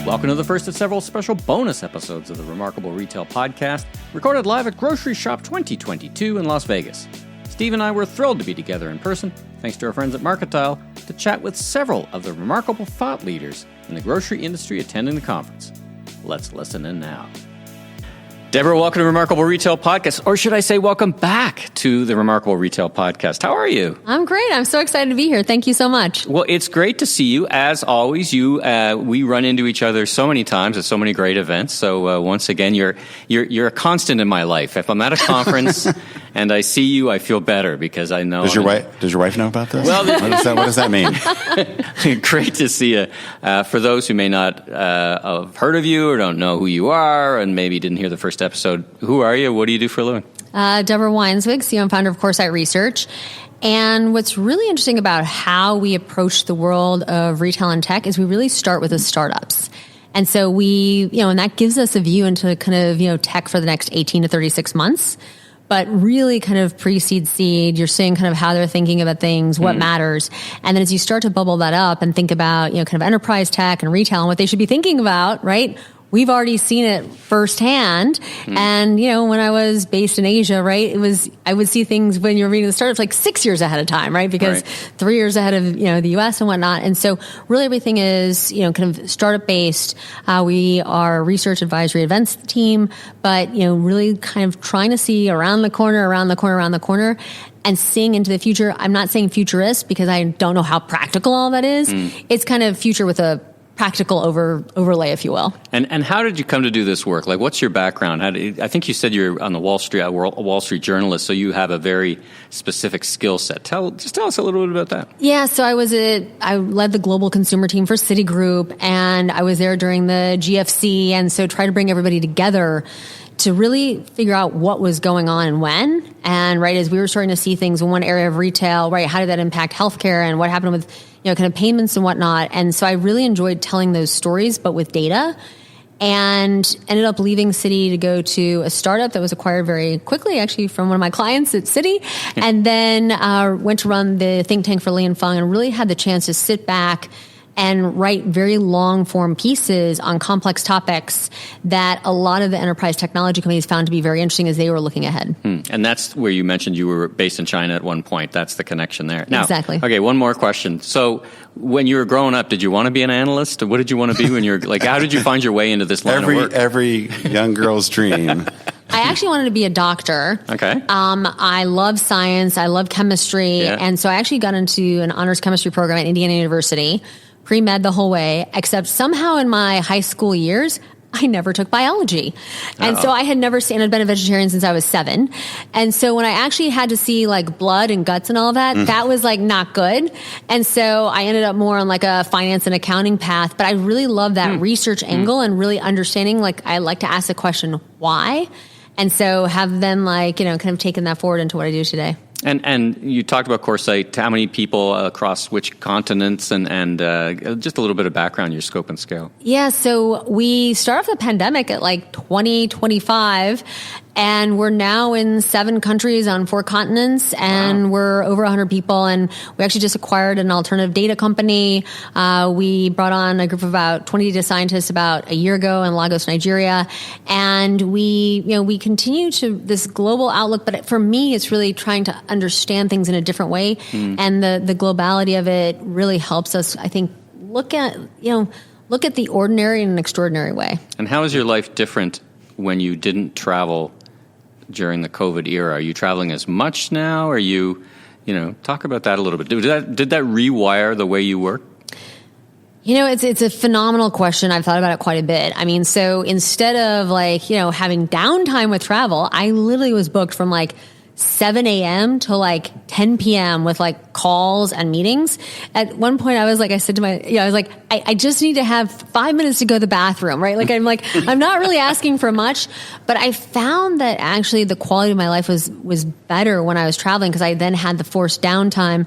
Welcome to the first of several special bonus episodes of the Remarkable Retail Podcast, recorded live at GroceryShop 2022 in Las Vegas. Steve and I were thrilled to be together in person, thanks to our friends at Marketile, to chat with several of the remarkable thought leaders in the grocery industry attending the conference. Let's listen in now. Deborah, welcome to Remarkable Retail Podcast, or should I say welcome back to the Remarkable Retail Podcast. How are you? I'm great. I'm so excited to be here. Thank you so much. Well, it's great to see you. As always, we run into each other so many times at so many great events. So once again, you're a constant in my life. If I'm at a conference and I see you, I feel better because I know. Does your wife know about this? Well, what does that mean? Great to see you. For those who may not have heard of you or don't know who you are, and maybe didn't hear the first episode, who are you? What do you do for a living? Deborah Weinswig, CEO and founder of Coresight Research. And what's really interesting about how we approach the world of retail and tech is we really start with the startups. And so and that gives us a view into kind of, tech for the next 18 to 36 months. But really kind of pre-seed seed, you're seeing kind of how they're thinking about things, what matters. And then as you start to bubble that up and think about, kind of enterprise tech and retail and what they should be thinking about, right? We've already seen it firsthand. And, when I was based in Asia, right, I would see things when you're reading the startups like 6 years ahead of time, right? Because 3 years ahead of, the US and whatnot. And so really everything is, kind of startup based. We are a research advisory events team, but, really kind of trying to see around the corner, and seeing into the future. I'm not saying futurist because I don't know how practical all that is. It's kind of future with a practical overlay, if you will. And how did you come to do this work? Like, what's your background? I think you said you're on the Wall Street journalist, so you have a very specific skill set. Tell us a little bit about that. Yeah, so I led the global consumer team for Citigroup, and I was there during the GFC, and so try to bring everybody together to really figure out what was going on and when. And right as we were starting to see things in one area of retail, right, how did that impact healthcare and what happened with kind of payments and whatnot. And so I really enjoyed telling those stories, but with data, and ended up leaving Citi to go to a startup that was acquired very quickly, actually from one of my clients at Citi, and then went to run the think tank for Lee and Fung, and really had the chance to sit back and write very long form pieces on complex topics that a lot of the enterprise technology companies found to be very interesting as they were looking ahead. And that's where you mentioned you were based in China at one point. That's the connection there. Now, exactly. Okay, one more question. So when you were growing up, did you want to be an analyst? Or what did you want to be when you were like, how did you find your way into this line of work? Every young girl's dream. I actually wanted to be a doctor. Okay. I love science. I love chemistry. Yeah. And so I actually got into an honors chemistry program at Indiana University. Pre-med the whole way, except somehow in my high school years, I never took biology. And so I had never seen, I'd been a vegetarian since I was 7. And so when I actually had to see like blood and guts and all of that, that was like not good. And so I ended up more on like a finance and accounting path, but I really love that research angle and really understanding, like I like to ask the question, why? And so have then kind of taken that forward into what I do today. And you talked about Coresight. How many people across which continents, and just a little bit of background, your scope and scale. Yeah, so we started off the pandemic at like 2025, and we're now in 7 countries on 4 continents, and we're over 100 people. And we actually just acquired an alternative data company. We brought on a group of about 20 data scientists about a year ago in Lagos, Nigeria, and we continue to this global outlook. But for me, it's really trying to understand things in a different way, and the globality of it really helps us, I think, look at the ordinary in an extraordinary way. And how is your life different when you didn't travel during the COVID era? Are you traveling as much now? Are you, talk about that a little bit. Did that rewire the way you work? It's a phenomenal question. I've thought about it quite a bit. I mean, so instead of having downtime with travel, I literally was booked from 7 a.m. to 10 p.m. with calls and meetings. At one point I said to I just need to have 5 minutes to go to the bathroom, right? I'm not really asking for much, but I found that actually the quality of my life was better when I was traveling because I then had the forced downtime.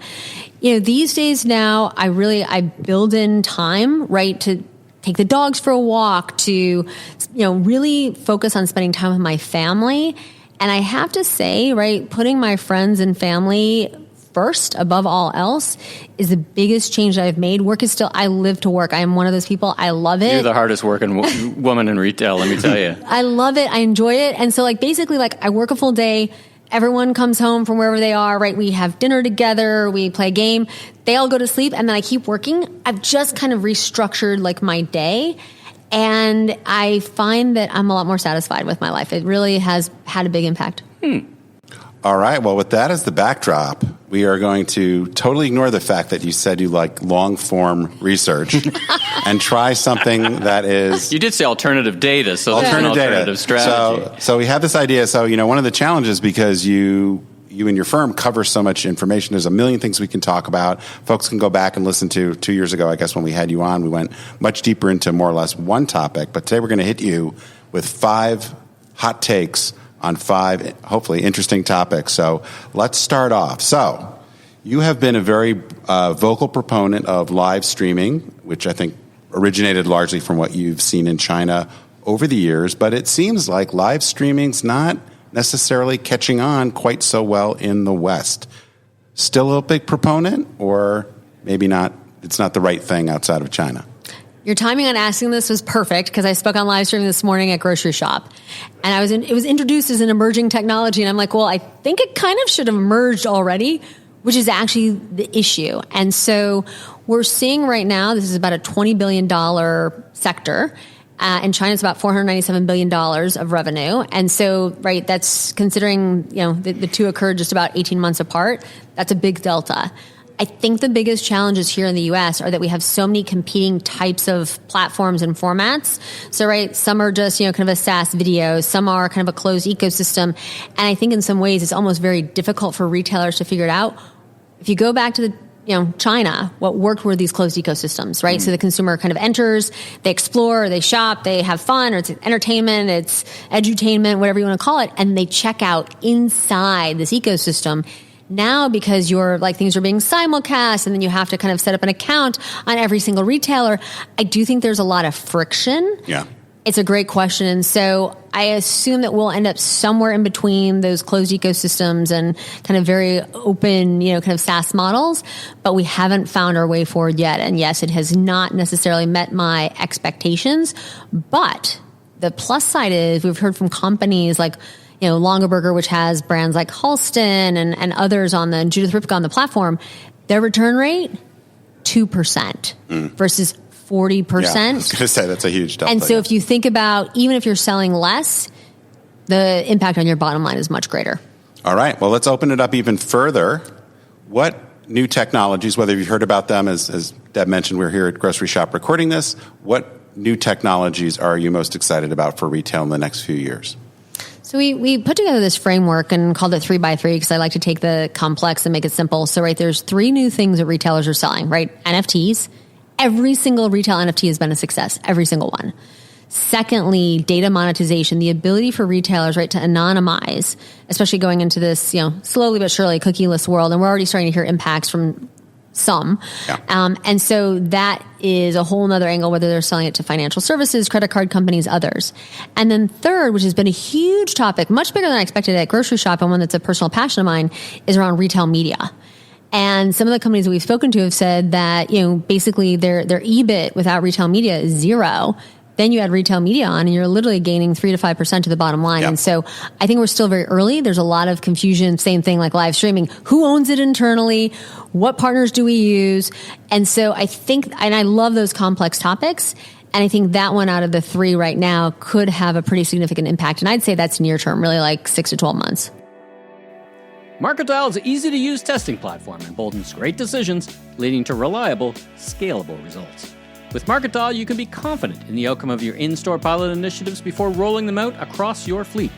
These days now I build in time, right, to take the dogs for a walk, to, really focus on spending time with my family. And I have to say, right, putting my friends and family first above all else is the biggest change that I've made. Work is still, I live to work. I am one of those people. I love it. You're the hardest working woman in retail, let me tell you. I love it. I enjoy it. And so basically I work a full day. Everyone comes home from wherever they are, right? We have dinner together. We play a game. They all go to sleep and then I keep working. I've just kind of restructured my day. And I find that I'm a lot more satisfied with my life. It really has had a big impact. All right. Well, with that as the backdrop, we are going to totally ignore the fact that you said you like long-form research and try something that is... You did say alternative data, so that's an alternative strategy. So we have this idea. So, one of the challenges, because you and your firm cover so much information, there's a million things we can talk about. Folks can go back and listen to 2 years ago, I guess, when we had you on. We went much deeper into more or less one topic. But today we're going to hit you with 5 hot takes on 5, hopefully, interesting topics. So let's start off. So you have been a very vocal proponent of live streaming, which I think originated largely from what you've seen in China over the years. But it seems like live streaming's not necessarily catching on quite so well in the West. Still a big proponent, or maybe not? It's not the right thing outside of China. Your timing on asking this was perfect because I spoke on live streaming this morning at GroceryShop. And it was introduced as an emerging technology. And I'm like, well, I think it kind of should have emerged already, which is actually the issue. And so we're seeing right now, this is about a $20 billion sector. In China, it's about $497 billion of revenue. And so, right, that's considering, the two occurred just about 18 months apart. That's a big delta. I think the biggest challenges here in the U.S. are that we have so many competing types of platforms and formats. So, right, some are just, kind of a SaaS video. Some are kind of a closed ecosystem. And I think in some ways it's almost very difficult for retailers to figure it out. If you go back to China, what worked were these closed ecosystems, right? So the consumer kind of enters, they explore, they shop, they have fun, or it's entertainment, it's edutainment, whatever you want to call it, and they check out inside this ecosystem. Now, because things are being simulcast and then you have to kind of set up an account on every single retailer, I do think there's a lot of friction. Yeah. It's a great question. And so I assume that we'll end up somewhere in between those closed ecosystems and kind of very open, kind of SaaS models, but we haven't found our way forward yet. And yes, it has not necessarily met my expectations, but the plus side is we've heard from companies like, Longaberger, which has brands like Halston and others on the Judith Ripka on the platform, their return rate, 2% versus 40%. Yeah, I was going to say that's a huge delta. And so if you think about, even if you're selling less, the impact on your bottom line is much greater. All right. Well, let's open it up even further. What new technologies, whether you've heard about them, as Deb mentioned, we're here at GroceryShop recording this, what new technologies are you most excited about for retail in the next few years? So we put together this framework and called it 3x3 because I like to take the complex and make it simple. So, right, there's 3 new things that retailers are selling, right? NFTs. Every single retail NFT has been a success, every single one. Secondly, data monetization, the ability for retailers, right, to anonymize, especially going into this, slowly but surely cookieless world. And we're already starting to hear impacts from some. Yeah. And so that is a whole nother angle, whether they're selling it to financial services, credit card companies, others. And then third, which has been a huge topic, much bigger than I expected at GroceryShop, and one that's a personal passion of mine, is around retail media. And some of the companies that we've spoken to have said that, basically their EBIT without retail media is 0. Then you add retail media on and you're literally gaining 3 to 5% to the bottom line. Yep. And so I think we're still very early. There's a lot of confusion. Same thing like live streaming. Who owns it internally? What partners do we use? And so I think, and I love those complex topics. And I think that one out of the 3 right now could have a pretty significant impact. And I'd say that's near term, really like 6 to 12 months. MarketDial is an easy-to-use testing platform and emboldens great decisions, leading to reliable, scalable results. With MarketDial, you can be confident in the outcome of your in-store pilot initiatives before rolling them out across your fleet.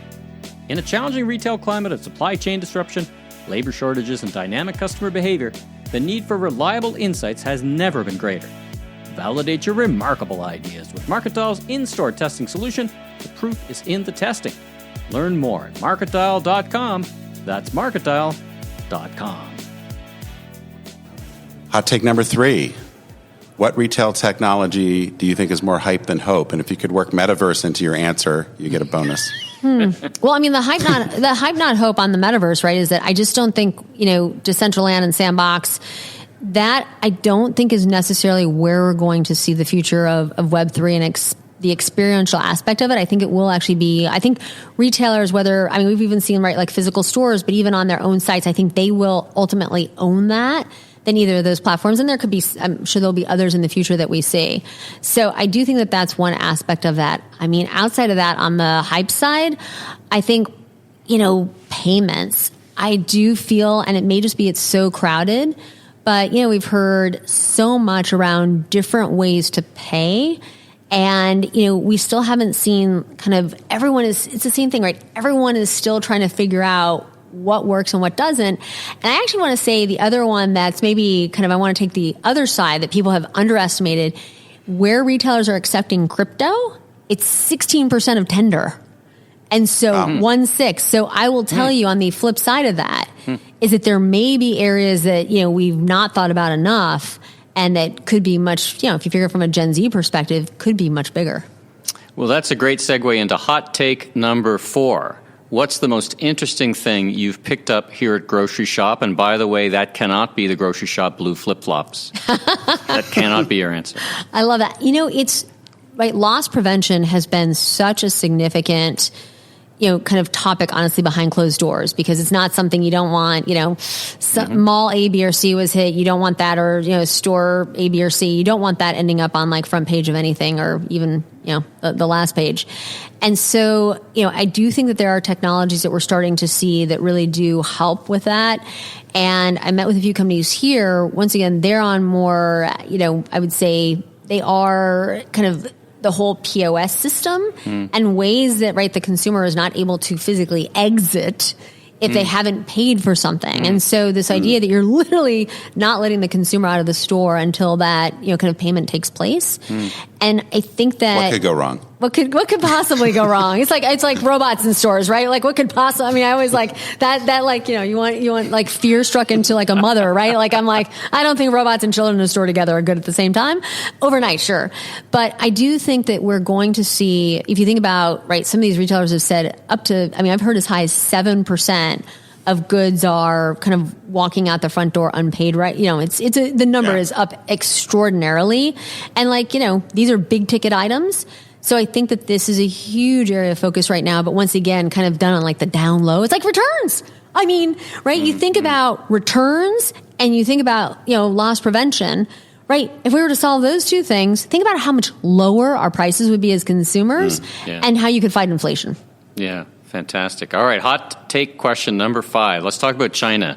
In a challenging retail climate of supply chain disruption, labor shortages, and dynamic customer behavior, the need for reliable insights has never been greater. Validate your remarkable ideas with MarketDial's in-store testing solution. The proof is in the testing. Learn more at marketdial.com. That's marketdial.com. Hot take number 3. What retail technology do you think is more hype than hope? And if you could work metaverse into your answer, you get a bonus. Well, I mean, the hype not hope on the metaverse, right, is that I just don't think, Decentraland and Sandbox, that I don't think is necessarily where we're going to see the future of Web3 and the experiential aspect of it. I think it will actually be, I think retailers, we've even seen, right, like physical stores, but even on their own sites, I think they will ultimately own that than either of those platforms. And there could be, I'm sure there'll be others in the future that we see. So I do think that that's one aspect of that. I mean, outside of that, on the hype side, I think, payments, I do feel, and it may just be it's so crowded, but, we've heard so much around different ways to pay. And, we still haven't seen it's the same thing, right? Everyone is still trying to figure out what works and what doesn't. And I actually want to say the other one that's maybe I want to take the other side that people have underestimated, where retailers are accepting crypto, it's 16% of tender. And so 1/6. So I will tell you on the flip side of that is that there may be areas that, we've not thought about enough and that could be much, if you figure from a Gen Z perspective, could be much bigger. Well, that's a great segue into hot take number 4. What's the most interesting thing you've picked up here at Grocery Shop? And by the way, that cannot be the Grocery Shop blue flip-flops. That cannot be your answer. I love that. It's right. Loss prevention has been such a significant topic, honestly, behind closed doors, because it's not something you don't want, mall A, B, or C was hit. You don't want that, or, store A, B, or C. You don't want that ending up on front page of anything, or even, the last page. And so, I do think that there are technologies that we're starting to see that really do help with that. And I met with a few companies here. Once again, they're on more, I would say they are the whole POS system and ways that, right, the consumer is not able to physically exit if they haven't paid for something. And so this idea that you're literally not letting the consumer out of the store until that, payment takes place. And I think that what could go wrong? What could possibly go wrong? It's like robots in stores, right? Like what could possibly, I always like that, you want fear struck into a mother, right? I don't think robots and children in a store together are good at the same time. Overnight, sure. But I do think that we're going to see, if you think about, right, some of these retailers have said up to, I've heard as high as 7% of goods are walking out the front door unpaid, right? The number is up extraordinarily. And these are big ticket items. So I think that this is a huge area of focus right now, but once again, done on the down low. It's like returns. Right? You think about returns and you think about, loss prevention, right? If we were to solve those two things, think about how much lower our prices would be as consumers and how you could fight inflation. Yeah. Fantastic. All right. Hot take question number 5. Let's talk about China.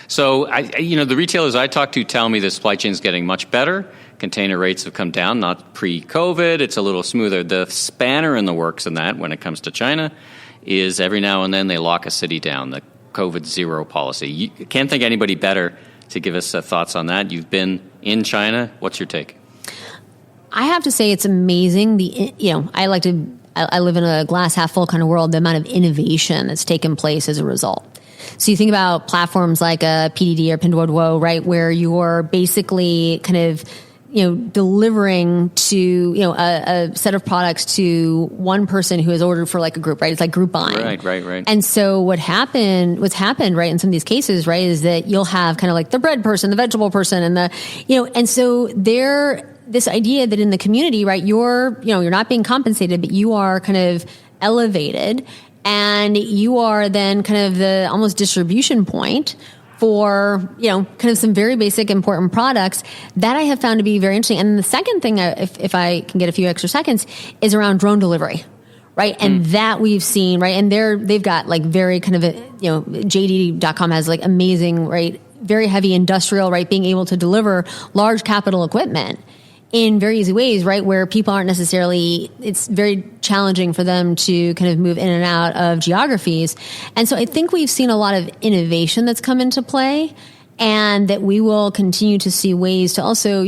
So, the retailers I talk to tell me the supply chain is getting much better. Container rates have come down, not pre-COVID. It's a little smoother. The spanner in the works in that, when it comes to China, is every now and then they lock a city down, the COVID zero policy. You can't think anybody better to give us thoughts on that. You've been in China. What's your take? I have to say it's amazing. I live in a glass half full kind of world, the amount of innovation that's taken place as a result. So you think about platforms like a PDD or Pinduoduo, right, where you're basically delivering to, a set of products to one person who has ordered for a group, right? It's like group buying. Right. And so what's happened, right, in some of these cases, right, is that you'll have the bread person, the vegetable person, and and so this idea that in the community, right, you're not being compensated, but you are elevated, and you are then the almost distribution point for, some very basic important products that I have found to be very interesting. And the second thing, if I can get a few extra seconds, is around drone delivery. Right. And that we've seen, right. And they've got very JD.com has amazing, right, very heavy industrial, right, being able to deliver large capital equipment in very easy ways, right, where people aren't necessarily, it's very challenging for them to move in and out of geographies. And so I think we've seen a lot of innovation that's come into play, and that we will continue to see ways to also,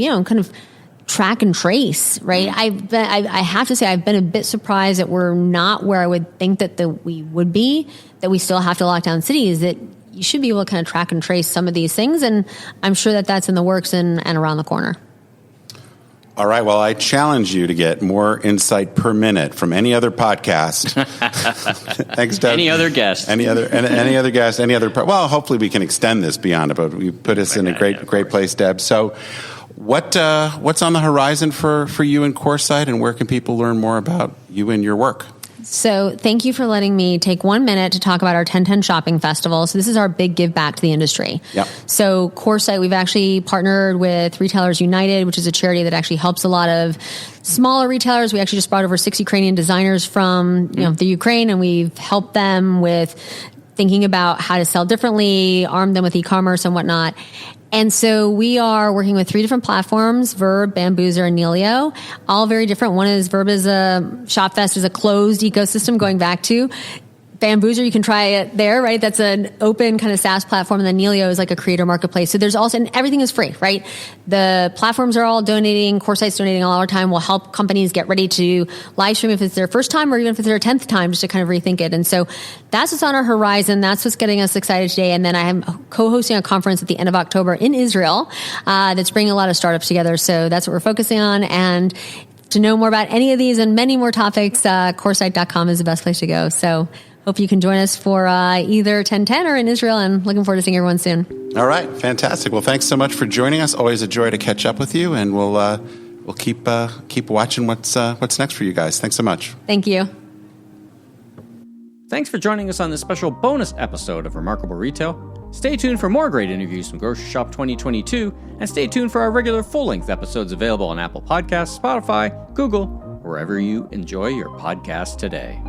track and trace, right? I have to say, I've been a bit surprised that we're not where I would think that we would be, that we still have to lock down cities, that you should be able to track and trace some of these things. And I'm sure that that's in the works and around the corner. All right. Well, I challenge you to get more insight per minute from any other podcast. Thanks, Deb. Any other guest. Any other guest. Well, hopefully we can extend this beyond it, but you put us in a great place, Deb. So what's on the horizon for you in Coresight, and where can people learn more about you and your work? So thank you for letting me take 1 minute to talk about our 10/10 Shopping Festival. So this is our big give back to the industry. Yep. So Coresight, we've actually partnered with Retailers United, which is a charity that actually helps a lot of smaller retailers. We actually just brought over 6 Ukrainian designers from the Ukraine, and we've helped them with thinking about how to sell differently, arm them with e-commerce and whatnot. And so we are working with 3 different platforms, Verb, Bamboozer, and Neilio, all very different. One is Verb is ShopFest is a closed ecosystem going back to Bamboozer. You can try it there, right? That's an open kind of SaaS platform. And then Neilio is like a creator marketplace. So there's also, and everything is free, right? The platforms are all donating. Coresight's donating all our time. We'll help companies get ready to live stream if it's their first time or even if it's their 10th time, just to kind of rethink it. And so that's what's on our horizon. That's what's getting us excited today. And then I am co-hosting a conference at the end of October in Israel that's bringing a lot of startups together. So that's what we're focusing on. And to know more about any of these and many more topics, Coresight.com is the best place to go. So hope you can join us for either 10/10 or in Israel, and looking forward to seeing everyone soon. All right, fantastic. Well, thanks so much for joining us. Always a joy to catch up with you, and we'll keep watching what's next for you guys. Thanks so much. Thank you. Thanks for joining us on this special bonus episode of Remarkable Retail. Stay tuned for more great interviews from Grocery Shop 2022, and stay tuned for our regular full-length episodes available on Apple Podcasts, Spotify, Google, wherever you enjoy your podcast today.